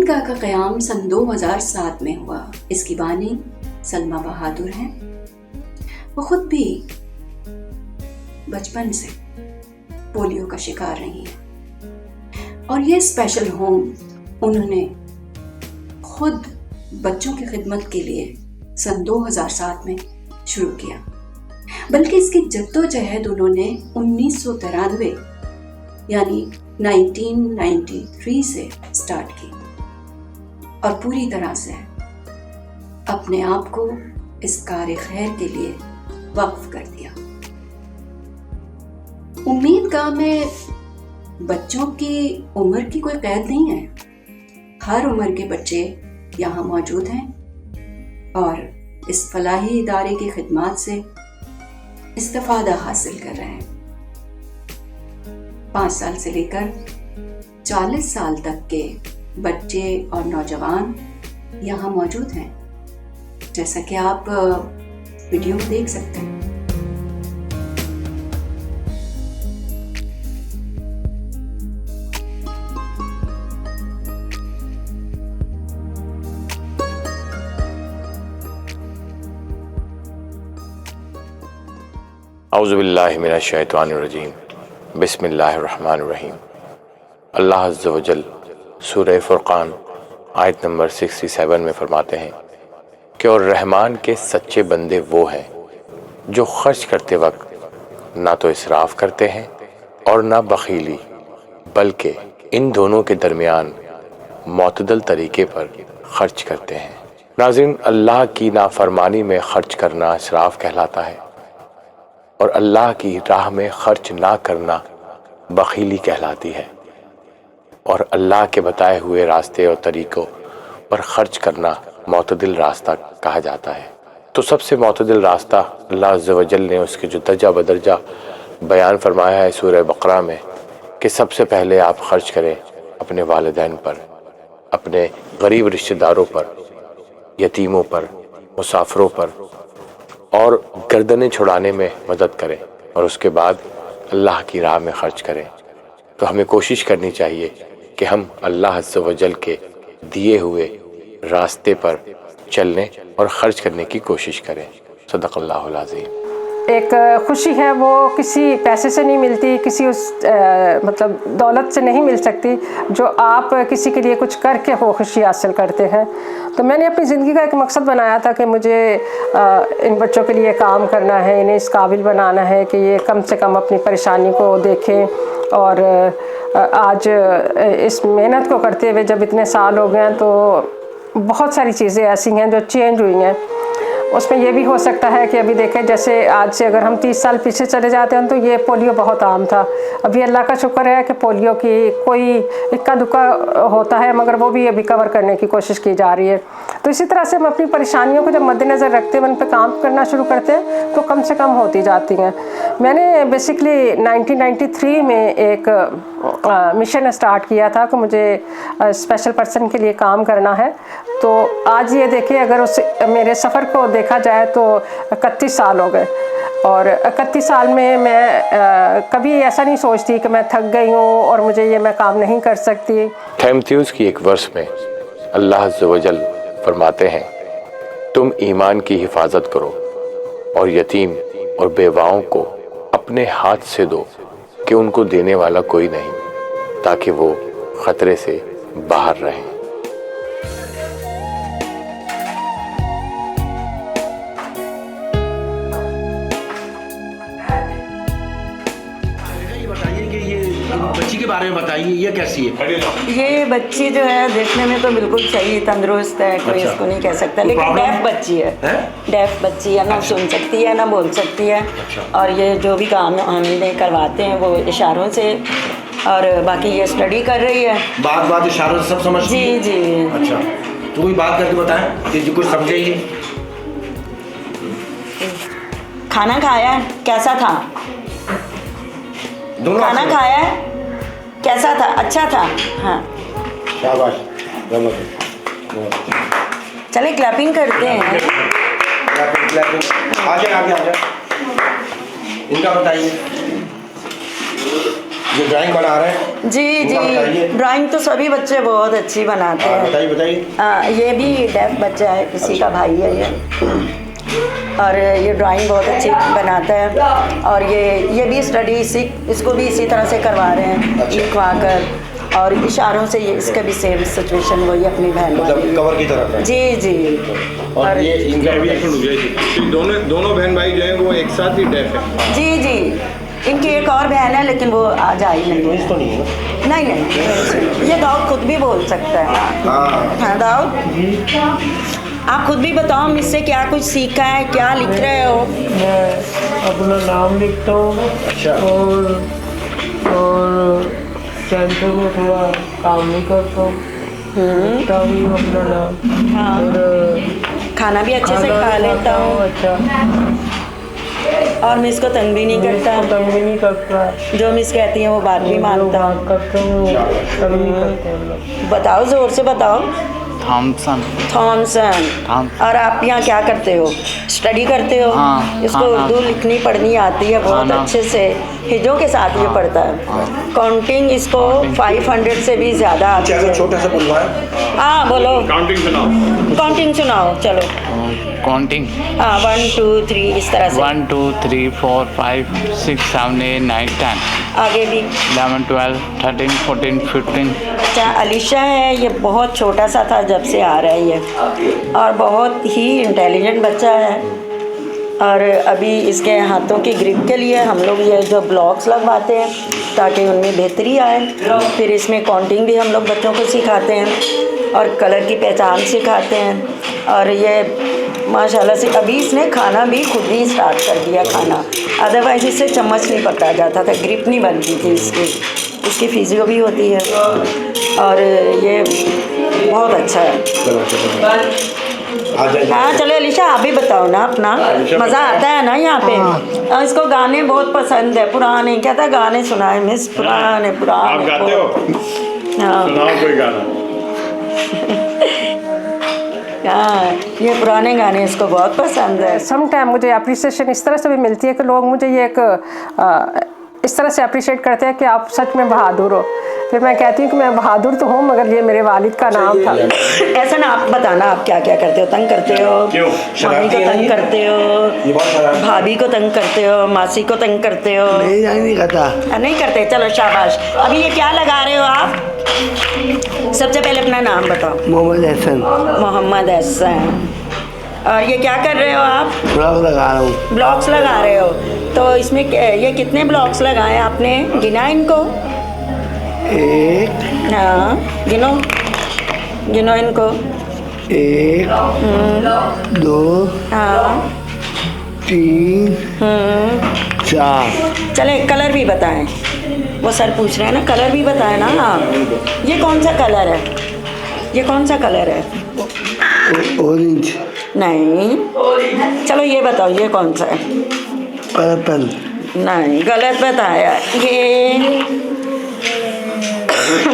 ईदगाह का क़याम सन 2007 में हुआ। इसकी बानी सलमा बहादुर हैं। वो खुद भी बचपन से पोलियो का शिकार रही हैं और ये स्पेशल होम उन्होंने खुद बच्चों की खिदमत के लिए सन 2007 में शुरू किया। बल्कि इसकी जद्दोजहद उन्होंने 1993 यानी 1993 से स्टार्ट की और पूरी तरह से अपने आप को इस कार खैर के लिए वक्फ कर दिया। उम्मीदगाह में बच्चों की उम्र की कोई कैद नहीं है। हर उम्र के बच्चे यहाँ मौजूद हैं और इस फलाही इदारे की खिदमत से इस्तिफादा हासिल कर रहे हैं। 5 साल से लेकर 40 साल तक के बच्चे और नौजवान यहाँ मौजूद हैं, जैसा कि आप वीडियो में देख सकते हैं। औज़ुबिल्लाहि मिनश्शैतानिर्रजीम बिस्मिल्लाहिर्रहमानिर्रहीम। अल्लाह अज़्ज़ व जल सूरह फुरक़ान आयत नंबर 67 में फरमाते हैं कि और रहमान के सच्चे बंदे वो हैं जो खर्च करते वक्त ना तो इसराफ करते हैं और ना बखीली, बल्कि इन दोनों के दरमियान मुतदल तरीके पर खर्च करते हैं। नाज़रीन, अल्लाह की नाफरमानी में खर्च करना इसराफ कहलाता है और अल्लाह की राह में खर्च ना करना बखीली कहलाती है। और अल्लाह के बताए हुए रास्ते और तरीक़ों पर खर्च करना मुतदिल रास्ता कहा जाता है। तो सबसे मुतदिल रास्ता अल्लाह अज़्ज़ व जल ने उसके जो दर्जा बदर्जा बयान फरमाया है सूरह बकरा में कि सबसे पहले आप खर्च करें अपने वालिदैन पर, अपने गरीब रिश्तेदारों पर, यतीमों पर, मुसाफिरों पर और गर्दनें छुड़ाने में मदद करें और उसके बाद अल्लाह की राह में खर्च करें। तो हमें कोशिश करनी चाहिए कि हम अल्लाह अज़्ज़ व जल के दिए हुए रास्ते पर चलने और ख़र्च करने की कोशिश करें। सदक़ल्लाहुल अज़ीम। एक खुशी है वो किसी पैसे से नहीं मिलती, किसी मतलब दौलत से नहीं मिल सकती, जो आप किसी के लिए कुछ करके वो खुशी हासिल करते हैं। तो मैंने अपनी ज़िंदगी का एक मकसद बनाया था कि मुझे इन बच्चों के लिए काम करना है, इन्हें इस काबिल बनाना है कि ये कम से कम अपनी परेशानी को देखें। और आज इस मेहनत को करते हुए जब इतने साल हो गए हैं तो बहुत सारी चीज़ें ऐसी हैं जो चेंज हुई हैं। उसमें ये भी हो सकता है कि अभी देखें, जैसे आज से अगर हम 30 साल पीछे चले जाते हैं तो ये पोलियो बहुत आम था। अभी अल्लाह का शुक्र है कि पोलियो की कोई इक्का दुक्का होता है, मगर वो भी अभी कवर करने की कोशिश की जा रही है। तो इसी तरह से हम अपनी परेशानियों को जब मद्देनज़र रखते हुए उन पर काम करना शुरू करते हैं तो कम से कम होती जाती हैं। मैंने बेसिकली 1993 में एक मिशन स्टार्ट किया था कि मुझे स्पेशल पर्सन के लिए काम करना है। तो आज ये देखिए, अगर उस मेरे सफ़र को देखा जाए तो 31 साल हो गए और 31 साल में मैं कभी ऐसा नहीं सोचती कि मैं थक गई हूँ और मुझे ये मैं काम नहीं कर सकती। थैमथ्यूस की एक वर्स में अल्लाह अज़्ज़ व जल फरमाते हैं, तुम ईमान की हिफाजत करो और यतीम और बेवाओं को अपने हाथ से दो कि उनको देने वाला कोई नहीं, ताकि वो ख़तरे से बाहर रहें। बच्ची के बारे में बताइए, ये कैसी है? ये बच्ची जो है देखने में तो बिल्कुल सही तंदुरुस्त है, कोई अच्छा। इसको नहीं कह सकता, लेकिन डेफ बच्ची है। डेफ बच्ची है, ना सुन सकती है ना बोल सकती है। अच्छा। और ये जो भी काम हम इन्हें करवाते हैं वो इशारों से, और बाकी ये स्टडी कर रही है। बात इशारों से सब समझती है? जी जी। अच्छा, तो कोई बात करके बताएं कि जो कुछ समझे ही। खाना खाया है, कैसा था? दोनों खाना खाया है, कैसा था? अच्छा था। हाँ, शाबाश। चले क्लैपिंग करते हैं। आगे इनका बताइए। जो ड्राइंग बना रहे हैं जी इनका बताइए। जी, ड्राइंग तो सभी बच्चे बहुत अच्छी बनाते हैं। बताइए बताइए। ये भी डेफ बच्चा है, किसी का भाई है ये, और ये ड्राइंग बहुत अच्छी बनाता है। और ये भी स्टडी इसको भी इसी तरह से करवा रहे हैं, लिखवा कर और इशारों से। ये इसका भी सेम सिचुएशन वही अपनी बहन मतलब वाली। कवर की तरफ है। जी जी। और ये इनका दोनों बहन भाई जो हैं वो एक साथ ही डेफ है। जी जी, इनकी एक और बहन है लेकिन वो आज आई नहीं है। तो नहीं है ना? नहीं नहीं, ये दाऊद खुद भी बोल सकता है। हाँ दाऊद, आप खुद भी बताओ मुझसे क्या कुछ सीखा है, क्या लिख रहे हो? मैं अपना नाम लिखता हूँ अच्छा। और सेंटर में थोड़ा काम भी करता हूँ, लिखता भी हूँ अपना नाम। हाँ। और खाना भी अच्छे से खा लेता हूँ अच्छा, और मैं इसको तंग भी नहीं करता। तंग भी नहीं करता, जो मिस कहती हैं वो बात भी जो मानता बात हूँ। करते हैं वो तंग नहीं करते हम लोग। बताओ, जोर से बताओ। थॉमसन। थॉमसन। और आप यहाँ क्या करते हो? स्टडी करते हो? हाँ, इसको हाँ, उर्दू लिखनी पढ़नी आती है बहुत हाँ, अच्छे से, हिजों के साथ ये पढ़ता है। काउंटिंग इसको 500 से भी ज़्यादा आती अच्छा, है। छोटे से बुलवाएं। हाँ बोलो, काउंटिंग सुनाओ। काउंटिंग सुनाओ चलो। काउंटिंग हाँ 1 2 3 इस तरह से। 1 2 3 4 5 6 7 8 9 10 आगे भी। 11 12 13 14 15। अच्छा, अलीशा है, ये बहुत छोटा सा था जब से आ रहा है ये, और बहुत ही इंटेलिजेंट बच्चा है। और अभी इसके हाथों की ग्रिप के लिए हम लोग ये जो ब्लॉक्स लगवाते हैं ताकि उनमें बेहतरी आए। फिर इसमें काउंटिंग भी हम लोग बच्चों को सिखाते हैं और कलर की पहचान सिखाते हैं। और ये माशाल्लाह से अभी इसने खाना भी खुद ही स्टार्ट कर दिया खाना, अदरवाइज़ इससे चम्मच नहीं पकड़ा जाता था, ग्रिप नहीं बनती थी इसकी फिजियो भी होती है। और ये बहुत अच्छा है। हाँ चलो अलीशा, आप भी बताओ ना अपना, मज़ा आता है ना यहाँ पे? और इसको गाने बहुत पसंद है, पुराने, क्या था गाने सुनाए मिस, पुराने पुराने। आप गाते हो? हाँ सुनाओ कोई गाना। हाँ, ये पुराने गाने इसको बहुत पसंद है। सम टाइम मुझे अप्रिसिएशन इस तरह से भी मिलती है कि लोग मुझे ये एक इस तरह से अप्रिशिएट करते हैं कि आप सच में बहादुर हो। फिर मैं कहती हूँ कि मैं बहादुर तो हूँ मगर ये मेरे वालिद का नाम था। ऐसा ना, आप बताना आप क्या क्या करते हो? तंग करते हो? क्यों? मम्मी को तंग करते हो? भाभी को तंग करते हो? मासी को तंग करते हो? नहीं करता। नहीं करते, चलो शाबाश। अभी ये क्या लगा रहे हो आप? सबसे पहले अपना नाम बताओ। मोहम्मद हसन। मोहम्मद हसन। और ये क्या कर रहे हो आप? ब्लॉग लगा रहा हूँ। ब्लॉक्स लगा रहे हो, तो इसमें ये कितने ब्लॉक्स लगाए आपने? गिना इनको? एक, हाँ गिनो, गिनो इनको। 1 2 हाँ 3 4। चले कलर भी बताएं, वो सर पूछ रहे हैं ना, कलर भी बताएं ना आप। ये कौन सा कलर है? ये कौन सा कलर है? ऑरेंज। नहीं, चलो ये बताओ ये कौन सा है? पर्पल। नहीं, गलत बताया ये।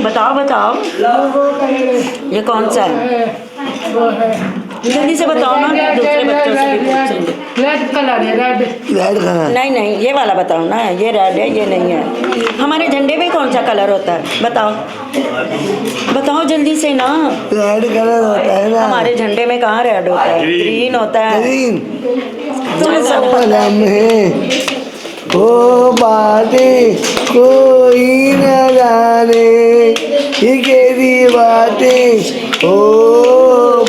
बताओ बताओ, ये कौन सा है? जल्दी से बताओ ना, दूसरे बच्चों से भी पूछेंगे। रेड कलर है, रेड कलर। नहीं नहीं, ये वाला बताओ ना, ये रेड है, ये नहीं है। हमारे झंडे में कौन सा कलर होता है? बताओ बताओ जल्दी से ना। रेड कलर होता है ना। हमारे झंडे में कहाँ रेड होता है? ग्रीन होता है। ग्रीन। तुम सब लम्हे वो बातें कोई न जाने, ये कैसी बातें ओ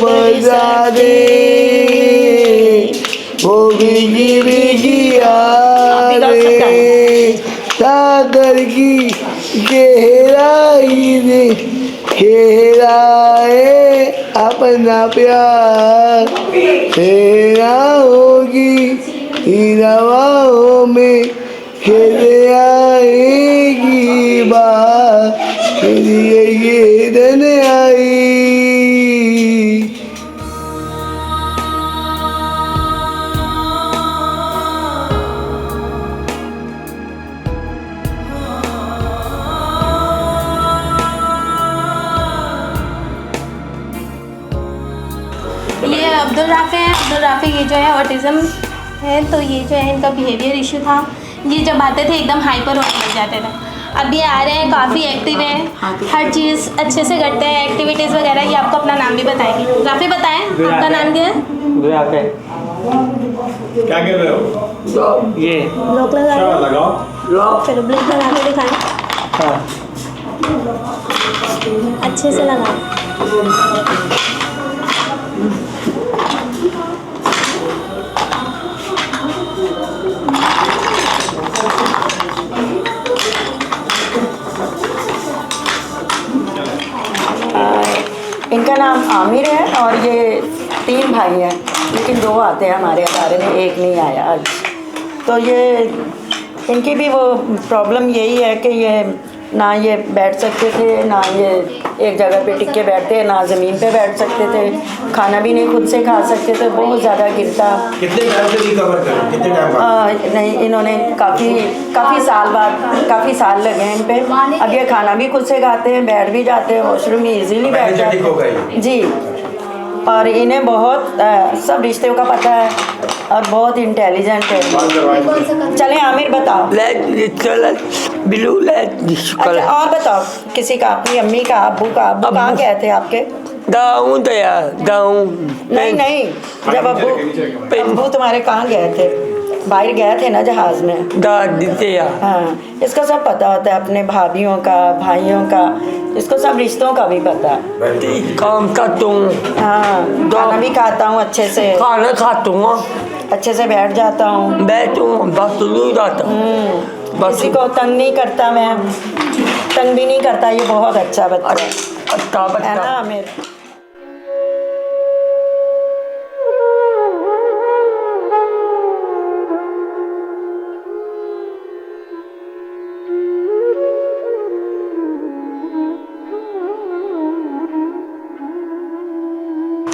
बजा दे, वो भीगी भीगी यादें सागर की गहराई ने गहराए अपना प्यार, तेरा होगी रवाओं में फिर आएगी बात, फिर ये दिन आई। ये अब्दुल राफ़ी हैं। अब्दुल राफ़ी ये जो है ऑटिज़म है, तो ये जो है इनका बिहेवियर इशू था। ये जब आते थे एकदम हाइपर होने लग जाते थे। अभी आ रहे हैं, काफ़ी एक्टिव है, हर चीज़ अच्छे से करते हैं, एक्टिविटीज़ वगैरह। ये आपको अपना नाम भी बताएंगे। राफी बताएं आपका नाम क्या है? क्या कर रहे हो? ये ब्लॉक लगा रहे हो? लगाओ। चलो ब्लॉक लगा के दिखाएं। अच्छे से लगाओ। इनका नाम आमिर है और ये 3 भाई हैं, लेकिन 2 आते हैं हमारे अदारे में, एक नहीं आया आज। तो ये इनकी भी वो प्रॉब्लम यही है कि ये ना ये बैठ सकते थे, ना ये एक जगह पे टिक के बैठते, ना ज़मीन पे बैठ सकते थे, खाना भी नहीं खुद से खा सकते थे, बहुत ज़्यादा गिरता। कितने टाइम से रिकवर करें, कितने टाइम बाद? नहीं, इन्होंने काफ़ी साल बाद, काफ़ी साल लगे हैं इन पे। अब ये खाना भी खुद से खाते हैं, बैठ भी जाते हैं, वॉशरूम में इजीली बैठ जाते हैं जी। और इन्हें बहुत सब रिश्तों का पता है और बहुत इंटेलिजेंट है। चलें आमिर बताओ। अच्छा, और बताओ किसी का, अपनी अम्मी का, अब्बू का। अब्बू कहाँ गए थे आपके? नहीं, जब अब्बू तुम्हारे कहाँ गए थे? बाहर गए थे ना जहाज में। हाँ, इसको सब पता होता है, अपने भाभीयों का, भाइयों का, इसको सब रिश्तों का भी पता है। काम करता हूँ। हाँ, खाना भी खाता हूँ अच्छे से, खाना खाता हूँ, अच्छे से बैठ जाता हूँ, बस नहीं जाता। किसी को तंग नहीं करता, मैं तंग भी नहीं करता। ये बहुत अच्छा बच्चा है ना आमिर?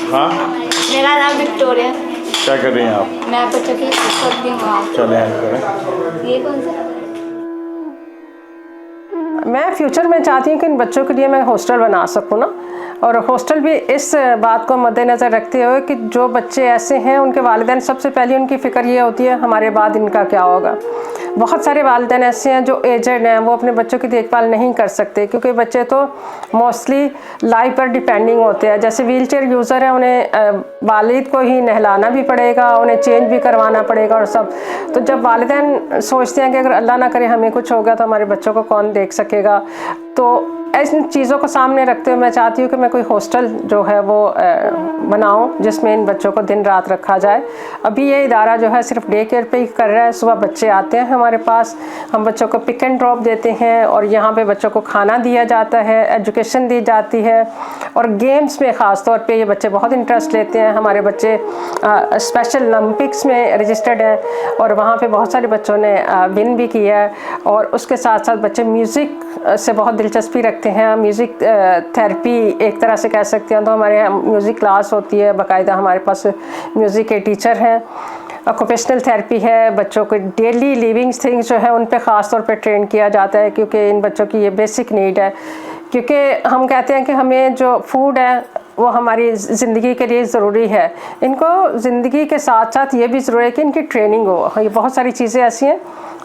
हाँ, मेरा नाम विक्टोरिया। क्या कर रही हैं आप? मैं बच्चों की करती हूँ। चले हेल्प करें। ये कौन सा? मैं फ्यूचर में चाहती हूँ कि इन बच्चों के लिए मैं हॉस्टल बना सकूँ ना, और हॉस्टल भी इस बात को मद्देनज़र रखते हुए कि जो बच्चे ऐसे हैं उनके वालिदैन, सबसे पहले उनकी फ़िक्र ये होती है हमारे बाद इनका क्या होगा। बहुत सारे वालिदैन ऐसे हैं जो एजेड हैं, वो अपने बच्चों की देखभाल नहीं कर सकते, क्योंकि बच्चे तो मोस्टली लाइफ पर डिपेंडिंग होते हैं। जैसे व्हील चेयर यूज़र हैं, उन्हें वालिद को ही नहलाना भी पड़ेगा, उन्हें चेंज भी करवाना पड़ेगा और सब। तो जब वालिदैन सोचते हैं कि अगर अल्लाह ना करे हमें कुछ हो गया तो हमारे बच्चों को कौन देख सकेगा, तो ऐसी चीज़ों को सामने रखते हुए मैं चाहती हूँ कि मैं कोई हॉस्टल जो है वो बनाऊँ जिसमें इन बच्चों को दिन रात रखा जाए। अभी ये इदारा जो है सिर्फ डे केयर पे ही कर रहा है। सुबह बच्चे आते हैं हमारे पास, हम बच्चों को पिक एंड ड्रॉप देते हैं और यहाँ पे बच्चों को खाना दिया जाता है, एजुकेशन दी जाती है, और गेम्स में ख़ास तौर पे ये बच्चे बहुत इंटरेस्ट लेते हैं। हमारे बच्चे स्पेशल ओलंपिक्स में रजिस्टर्ड हैं और वहाँ पे बहुत सारे बच्चों ने विन भी किया है। और उसके साथ साथ बच्चे म्यूज़िक से बहुत दिलचस्पी रखते हैं। म्यूज़िक थेरेपी एक तरह से कह सकते हैं। तो हमारे यहाँ म्यूज़िक क्लास होती है, बाकायदा हमारे पास म्यूज़िक के टीचर हैं। ऑक्यूपेशनल थेरेपी है, बच्चों को डेली लिविंग थिंग्स जो है उन पे ख़ास तौर पे ट्रेन किया जाता है, क्योंकि इन बच्चों की ये बेसिक नीड है। क्योंकि हम कहते हैं कि हमें जो फूड है वो हमारी ज़िंदगी के लिए ज़रूरी है, इनको ज़िंदगी के साथ साथ ये भी ज़रूरी है कि इनकी ट्रेनिंग हो। ये बहुत सारी चीज़ें ऐसी हैं,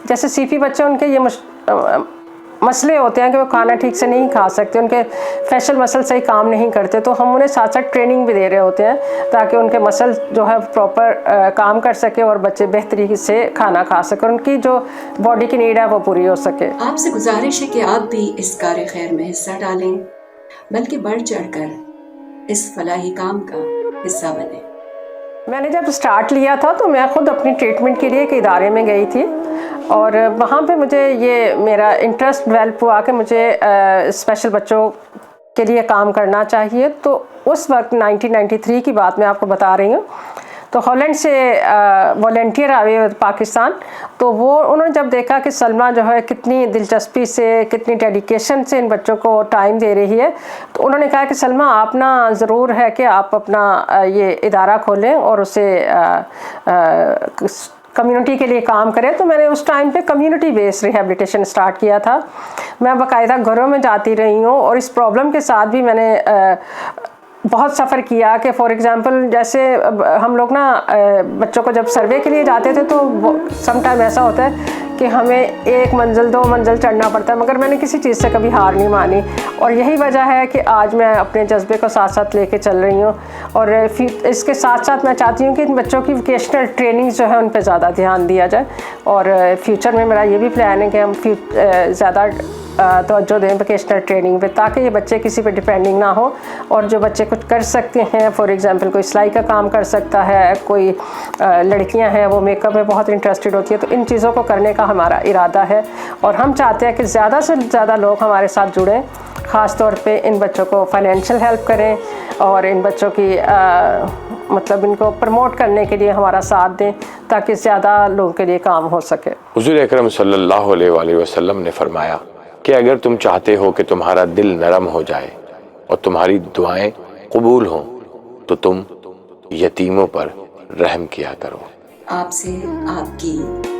जैसे सीपी बच्चे, उनके ये मसले होते हैं कि वो खाना ठीक से नहीं खा सकते, उनके फेशियल मसल सही काम नहीं करते, तो हम उन्हें साथ साथ ट्रेनिंग भी दे रहे होते हैं ताकि उनके मसल जो है प्रॉपर काम कर सके और बच्चे बेहतरी से खाना खा सके, उनकी जो बॉडी की नीड है वो पूरी हो सके। आपसे गुजारिश है कि आप भी इस कार्य खैर में हिस्सा डालें, बल्कि बढ़ चढ़कर इस फलाही काम का हिस्सा बने। मैंने जब स्टार्ट लिया था तो मैं ख़ुद अपनी ट्रीटमेंट के लिए एक इदारे में गई थी और वहाँ पे मुझे ये मेरा इंटरेस्ट डेवलप हुआ कि मुझे स्पेशल बच्चों के लिए काम करना चाहिए। तो उस वक्त 1993 की बात मैं आपको बता रही हूँ। तो हॉलैंड से वॉलंटियर आए पाकिस्तान, तो वो उन्होंने जब देखा कि सलमा जो है कितनी दिलचस्पी से, कितनी डेडिकेशन से इन बच्चों को टाइम दे रही है, तो उन्होंने कहा कि सलमा आप ना ज़रूर है कि आप अपना ये इदारा खोलें और उसे कम्युनिटी के लिए काम करें। तो मैंने उस टाइम पे कम्युनिटी बेस्ड रिहैबिलिटेशन स्टार्ट किया था। मैं बाकायदा घरों में जाती रही हूँ और इस प्रॉब्लम के साथ भी मैंने बहुत सफ़र किया कि फॉर एग्ज़ाम्पल जैसे हम लोग ना बच्चों को जब सर्वे के लिए जाते थे तो सम टाइम ऐसा होता है कि हमें एक मंजिल 2 मंजिल चढ़ना पड़ता है, मगर मैंने किसी चीज़ से कभी हार नहीं मानी। और यही वजह है कि आज मैं अपने जज्बे को साथ साथ लेके चल रही हूँ। और इसके साथ साथ मैं चाहती हूँ कि इन बच्चों की वोकेशनल ट्रेनिंग जो है उन पर ज़्यादा ध्यान दिया जाए। और फ्यूचर में मेरा ये भी प्लान है कि हम ज़्यादा तवज्जो दें वोकेशनल ट्रेनिंग पे, ताकि ये बच्चे किसी पे डिपेंडिंग ना हो। और जो बच्चे कुछ कर सकते हैं, फॉर एग्जांपल कोई सिलाई का काम कर सकता है, कोई लड़कियां हैं वो मेकअप में बहुत इंटरेस्टेड होती है, तो इन चीज़ों को करने का हमारा इरादा है। और हम चाहते हैं कि ज़्यादा से ज़्यादा लोग हमारे साथ जुड़ें, ख़ास तौर पे इन बच्चों को फाइनेंशियल हेल्प करें और इन बच्चों की मतलब इनको प्रमोट करने के लिए हमारा साथ दें, ताकि ज़्यादा लोगों के लिए काम हो सके। हुज़ूर अकरम सल्लल्लाहु अलैहि वसल्लम ने फरमाया कि अगर तुम चाहते हो कि तुम्हारा दिल नरम हो जाए और तुम्हारी दुआएं कबूल हों, तो तुम यतीमों पर रहम किया करो। आपसे आपकी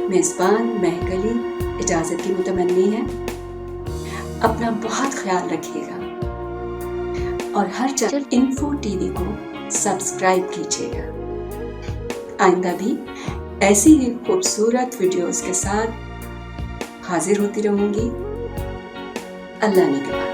मेज़बान महकली इजाज़त की मुतमन्नी है। अपना बहुत ख्याल रखिएगा और हर चैनल इन्फो टीवी को सब्सक्राइब कीजिएगा। आइंदा भी ऐसी ही खूबसूरत वीडियोस के साथ हाजिर होती रहूंगी। अल्लाह ने के बाद।